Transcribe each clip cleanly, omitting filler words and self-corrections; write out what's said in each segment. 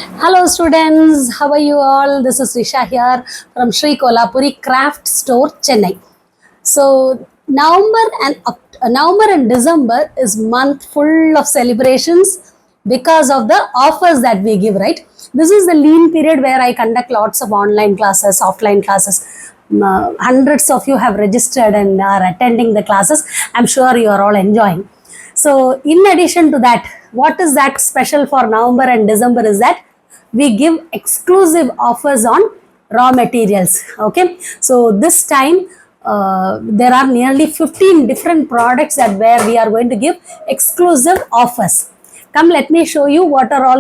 Hello students, how are you all? This is Risha here from Sri Kolhapuri Craft Store, Chennai. So November and December is month full of celebrations because of the offers that we give, right? This is the lean period where I conduct lots of online classes, offline classes. Hundreds of you have registered and are attending the classes. I'm sure you are all enjoying. So in addition to that, what is that special for November and December is that we give exclusive offers on raw materials. Okay, so this time there are nearly 15 different products that where we are going to give exclusive offers. Come, let me show you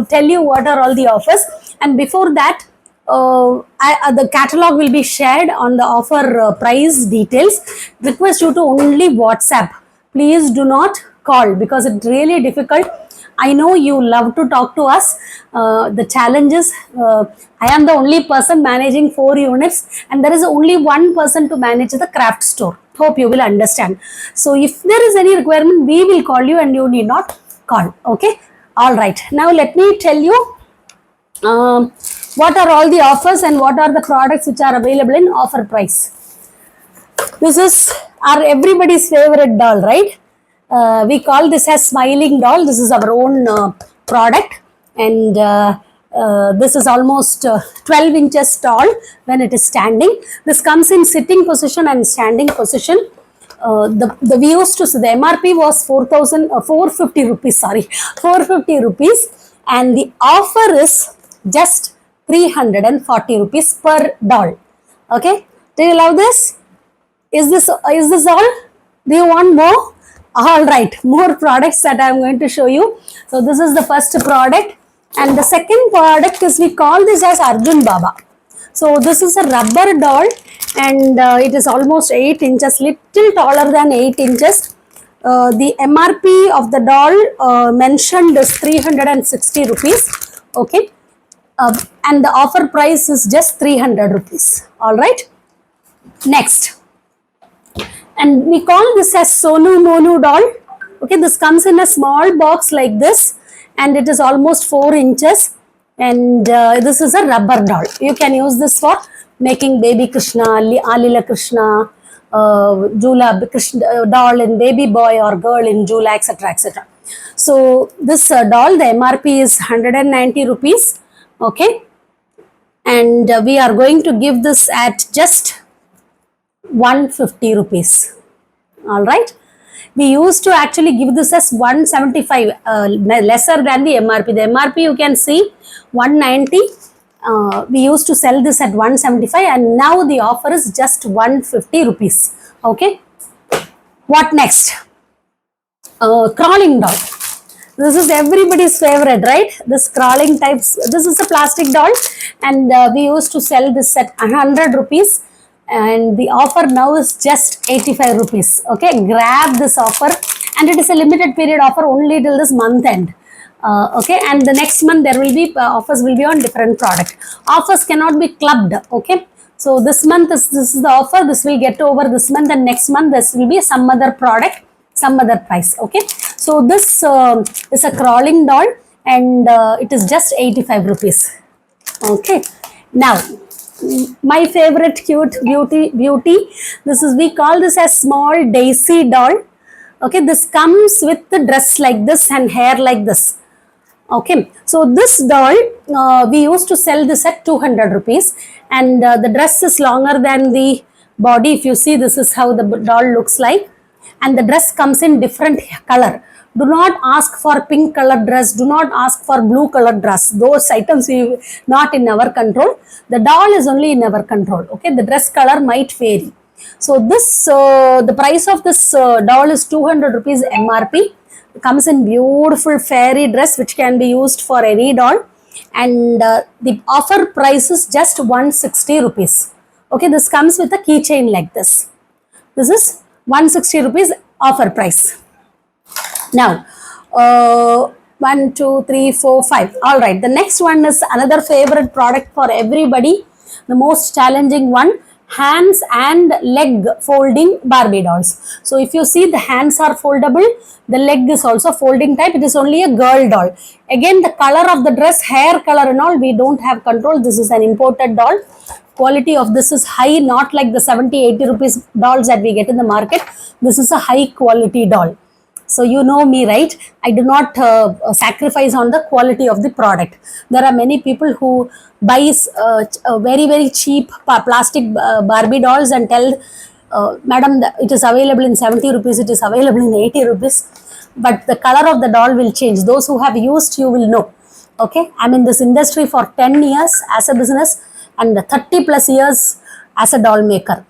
tell you what are all the offers. And before that, the catalog will be shared on the offer price details. Request you to only WhatsApp. Please do not call because it's really difficult. I know you love to talk to us. The challenge is I am the only person managing 4 units and there is only one person to manage the craft store. Hope you will understand. So if there is any requirement, we will call you and you need not call. Okay. All right. Now let me tell you what are all the offers and what are the products which are available in offer price. This is our everybody's favorite doll, right? We call this as smiling doll. This is our own product, and this is almost 12 inches tall when it is standing. This comes in sitting position and standing position. We used to, the MRP was 450 rupees, sorry, 450 rupees, and the offer is just 340 rupees per doll. Okay, do you love this? Is this all? Do you want more? All right, more products that I am going to show you. So this is the first product, and the second product is, we call this as Arjun Baba. So this is a rubber doll, and it is almost 8 inches, little taller than 8 inches. The MRP of the doll mentioned is 360 rupees. Okay, and the offer price is just 300 rupees. All right. Next, and we call this as Sonu Monu doll. Okay, this comes in a small box like this, and it is almost 4 inches, and this is a rubber doll. You can use this for making baby Krishna, Alila Krishna, Jula Krishna doll in baby boy or girl in Jula, etc., etc. So this doll, the MRP is 190 rupees. Okay, and we are going to give this at just 150 rupees. All right, we used to actually give this as 175, lesser than the MRP. The MRP you can see 190. We used to sell this at 175, and now the offer is just 150 rupees. Okay, what next? Crawling doll. This is everybody's favorite, right? This crawling types. This is a plastic doll, and we used to sell this at 100 rupees. And the offer now is just 85 rupees. Okay, grab this offer, and it is a limited period offer only till this month end. Okay, and the next month there will be offers will be on different product. Offers cannot be clubbed. Okay, so this month this is the offer. This will get over this month, and next month this will be some other product, some other price. Okay, so this is a crawling doll, and it is just 85 rupees. Okay, now my favorite cute beauty, this is, we call this as small daisy doll. Okay, this comes with the dress like this and hair like this. Okay, so this doll we used to sell this at 200 rupees, and the dress is longer than the body. If you see, this is how the doll looks like, and the dress comes in different color. Do not ask for pink color dress. Do not ask for blue color dress. Those items we not in our control. The doll is only in our control. Okay, the dress color might vary. So this the price of this doll is 200 rupees MRP. It comes in beautiful fairy dress which can be used for any doll, and the offer price is just 160 rupees. Okay, this comes with a keychain like this. This is 160 rupees offer price. Now, 1, 2, 3, 4, 5. All right. The next one is another favorite product for everybody. The most challenging one, hands and leg folding Barbie dolls. So if you see, the hands are foldable, the leg is also folding type. It is only a girl doll. Again, the color of the dress, hair color and all, we don't have control. This is an imported doll. Quality of this is high, not like the 70-80 rupees dolls that we get in the market. This is a high quality doll. So you know me, right? I do not sacrifice on the quality of the product. There are many people who buys very cheap plastic Barbie dolls and tell, madam, it is available in 70 rupees, it is available in 80 rupees. But the color of the doll will change. Those who have used, you will know. Okay, I'm in this industry for 10 years as a business and 30 plus years as a doll maker.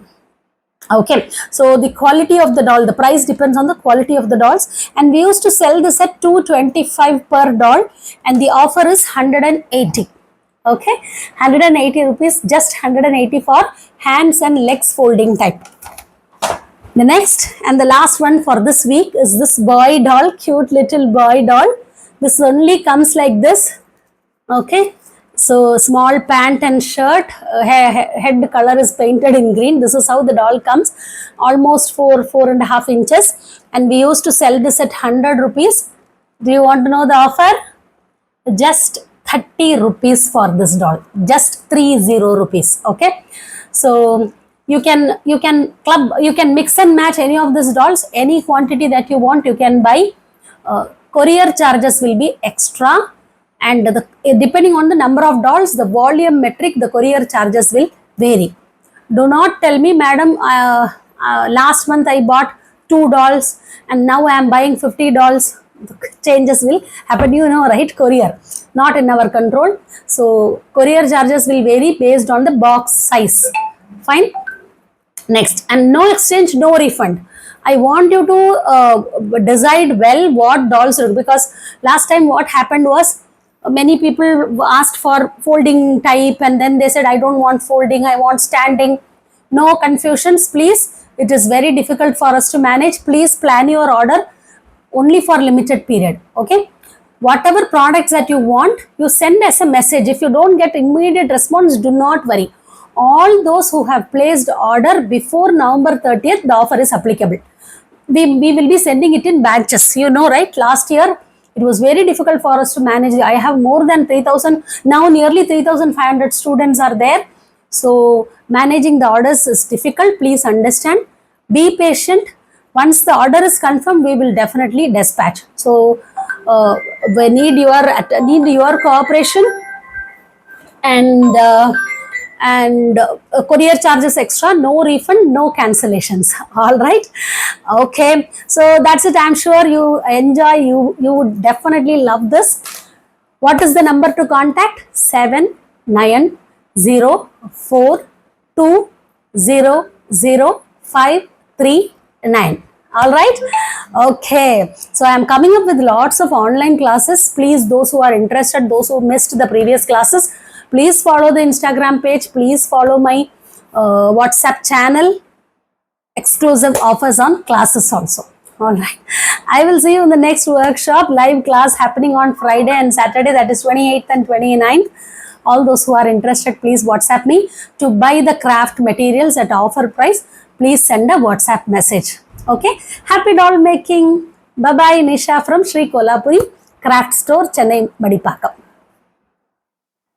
Okay, so the quality of the doll, the price depends on the quality of the dolls, and we used to sell this at 225 per doll, and the offer is 180. Okay, 180 rupees, just 180 for hands and legs folding type. The next and the last one for this week is this boy doll, cute little boy doll. This only comes like this. Okay, so small pant and shirt, head color is painted in green. This is how the doll comes, almost 4.5 inches, and we used to sell this at 100 rupees. Do you want to know the offer? Just 30 rupees for this doll, just 30 rupees. Okay, so you can mix and match any of these dolls, any quantity that you want you can buy. Courier charges will be extra, and depending on the number of dolls, the volume metric, the courier charges will vary. Do not tell me, madam, last month I bought 2 dolls and now I am buying 50 dolls. Changes will happen, you know, right? Courier, not in our control. So courier charges will vary based on the box size. Fine. Next, and no exchange, no refund. I want you to decide well what dolls, because last time what happened was, many people asked for folding type and then they said, I don't want folding, I want standing. No confusions, please. It is very difficult for us to manage. Please plan your order only for limited period. Okay, whatever products that you want, you send us a message. If you don't get immediate response, do not worry. All those who have placed order before November 30th, the offer is applicable. We will be sending it in batches, you know, right? Last year it was very difficult for us to manage. I have more than 3,000, now nearly 3,500 students are there. So managing the orders is difficult. Please understand. Be patient. Once the order is confirmed, we will definitely dispatch. So we need your cooperation, and courier charges extra, no refund, no cancellations. All right. Okay, so that's it. I'm sure you enjoy, you would definitely love this. What is the number to contact? 7904200539. All right. Okay, so I am coming up with lots of online classes. Please, those who are interested, those who missed the previous classes, please follow the Instagram page. Please follow my WhatsApp channel. Exclusive offers on classes also. All right. I will see you in the next workshop, live class happening on Friday and Saturday, that is 28th and 29th. All those who are interested, please WhatsApp me. To buy the craft materials at offer price, please send a WhatsApp message. Okay. Happy doll making. Bye-bye. Nisha from Sri Kolhapuri Craft Store, Chennai, Madipakam.